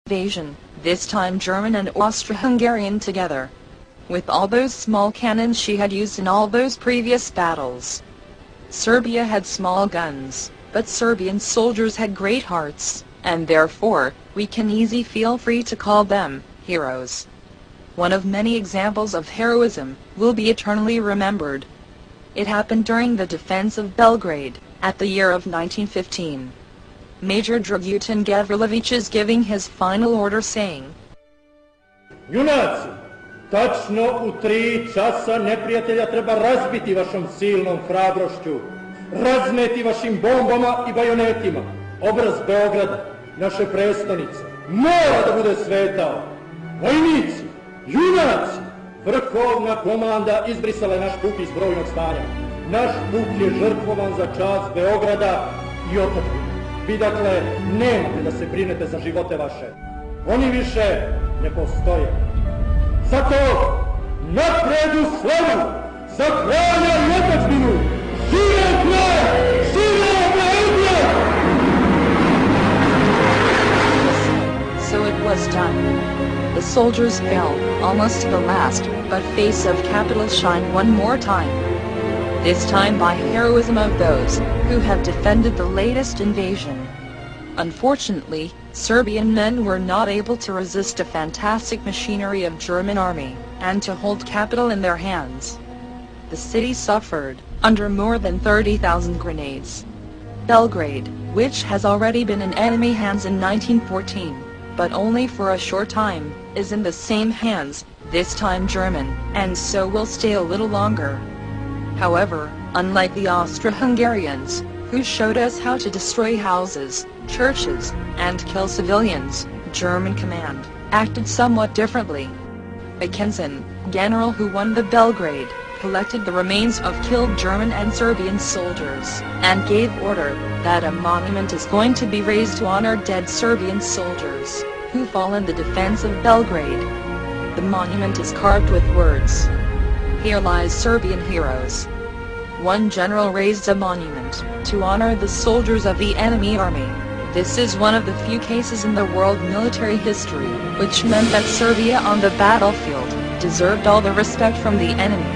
invasion, this time German and Austro-Hungarian together. With all those small cannons she had used in all those previous battles. Serbia had small guns, but Serbian soldiers had great hearts, and therefore, we can easily feel free to call them heroes. One of many examples of heroism will be eternally remembered. It happened during the defense of Belgrade, at the year of 1915. Major Dragutin Gavrilović is giving his final order saying, Junaci, tačno u 3 časa neprijatelja treba razbiti vašom silnom hrabrošću, razneti vašim bombama I bajonetima. Obraz Beograda, naše prestonice, mora da bude svetao. Vojnici, junaci, vrhovna komanda izbrisala je naš puk iz brojnog stanja. Naš puk je žrtvovan za čast Beograda I otadžbine. Vi dakle nemate da se brinete za živote vaše. Oni više ne postoje. Zato napred u slavu, za kralja I otadžbinu! Živeo kralj! Živeo Beograd! So it was done. The soldiers fell, almost to the last, but face of capital shined one more time. This time by heroism of those who have defended the latest invasion. Unfortunately, Serbian men were not able to resist the fantastic machinery of German army, and to hold capital in their hands. The city suffered, under more than 30,000 grenades. Belgrade, which has already been in enemy hands in 1914, but only for a short time, is in the same hands, this time German, and so will stay a little longer. However, unlike the Austro-Hungarians, who showed us how to destroy houses, churches, and kill civilians, German command acted somewhat differently. Mackensen, general who won the Belgrade, collected the remains of killed German and Serbian soldiers, and gave order that a monument is going to be raised to honor dead Serbian soldiers, who fall in the defense of Belgrade. The monument is carved with words, "Here lies Serbian heroes." One general raised a monument to honor the soldiers of the enemy army. This is one of the few cases in the world military history, which meant that Serbia on the battlefield deserved all the respect from the enemy.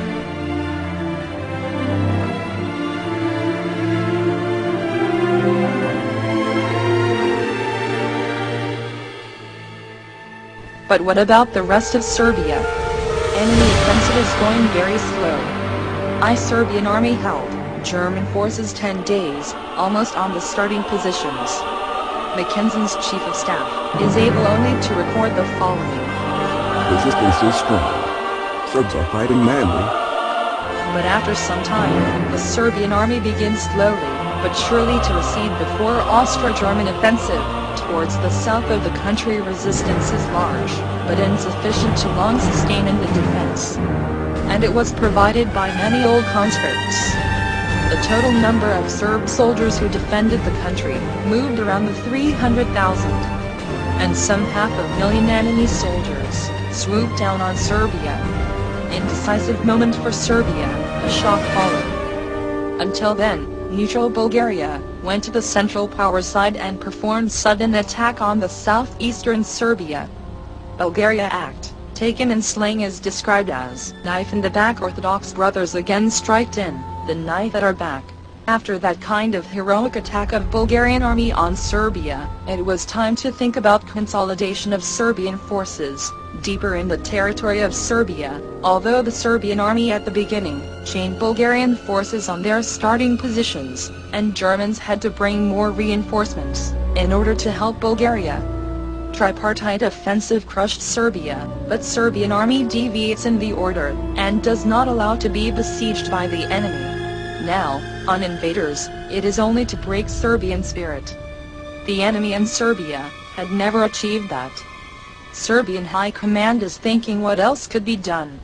But what about the rest of Serbia? Enemy offensive is going very slow. Serbian army held German forces 10 days, almost on the starting positions. Mackensen's chief of staff is able only to record the following. Resistance is strong. Serbs are fighting manly. But after some time, the Serbian army begins slowly, but surely to recede before Austro-German offensive. Towards the south of the country resistance is large, but insufficient to long sustain in the defense. And it was provided by many old conscripts. The total number of Serb soldiers who defended the country moved around the 300,000. And some 500,000 enemy soldiers swooped down on Serbia. Indecisive moment for Serbia, a shock followed. Until then, neutral Bulgaria went to the Central Power side and performed sudden attack on the southeastern Serbia. Bulgaria act, taken in slang is described as knife in the back. Orthodox brothers again striked in, the knife at our back. After that kind of heroic attack of Bulgarian army on Serbia, it was time to think about consolidation of Serbian forces, deeper in the territory of Serbia, although the Serbian army at the beginning chained Bulgarian forces on their starting positions, and Germans had to bring more reinforcements, in order to help Bulgaria. Tripartite offensive crushed Serbia, but Serbian army deviates in the order, and does not allow to be besieged by the enemy. Now, on invaders, it is only to break Serbian spirit. The enemy in Serbia had never achieved that. Serbian High Command is thinking what else could be done.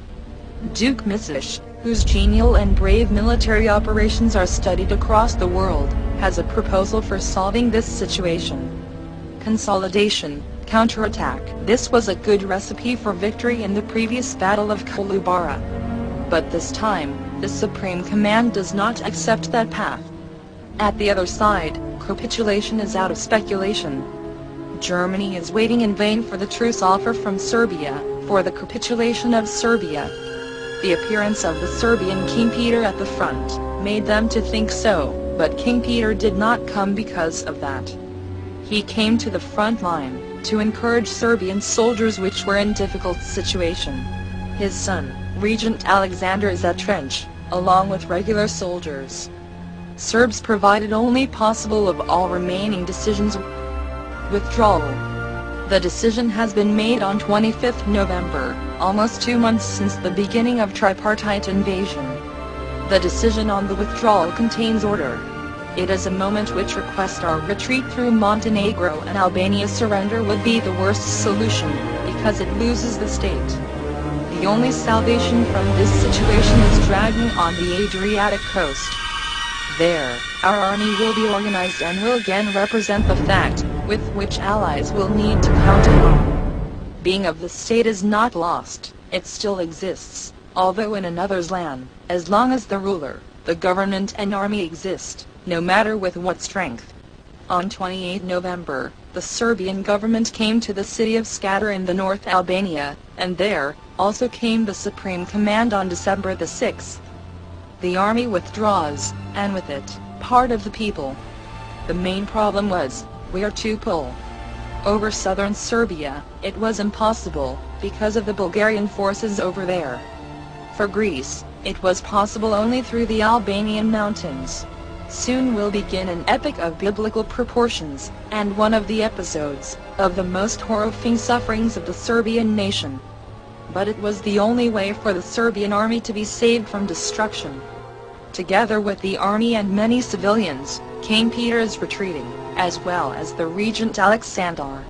Duke Misic, whose genial and brave military operations are studied across the world, has a proposal for solving this situation. Consolidation, counterattack. This was a good recipe for victory in the previous Battle of Kolubara. But this time, the Supreme Command does not accept that path. At the other side, capitulation is out of speculation. Germany is waiting in vain for the truce offer from Serbia, for the capitulation of Serbia. The appearance of the Serbian King Peter at the front made them to think so, but King Peter did not come because of that. He came to the front line to encourage Serbian soldiers which were in difficult situation. His son, Regent Alexander, is at trench, along with regular soldiers. Serbs provided only possible of all remaining decisions: withdrawal. The decision has been made on 25 November, almost 2 months since the beginning of tripartite invasion. The decision on the withdrawal contains order. It is a moment which request our retreat through Montenegro and Albania. Surrender would be the worst solution, because it loses the state. The only salvation from this situation is dragging on the Adriatic coast. There, our army will be organized and will again represent the fact, with which allies will need to count upon. Being of the state is not lost, it still exists, although in another's land, as long as the ruler, the government and army exist, no matter with what strength. On 28 November, the Serbian government came to the city of Skadar in the North Albania, and there, also came the Supreme Command on December the 6th. The army withdraws, and with it, part of the people. The main problem was, where to pull. Over southern Serbia, it was impossible, because of the Bulgarian forces over there. For Greece, it was possible only through the Albanian mountains. Soon will begin an epic of biblical proportions, and one of the episodes, of the most horrifying sufferings of the Serbian nation. But it was the only way for the Serbian army to be saved from destruction. Together with the army and many civilians, King Peter is retreating, as well as the Regent Alexander.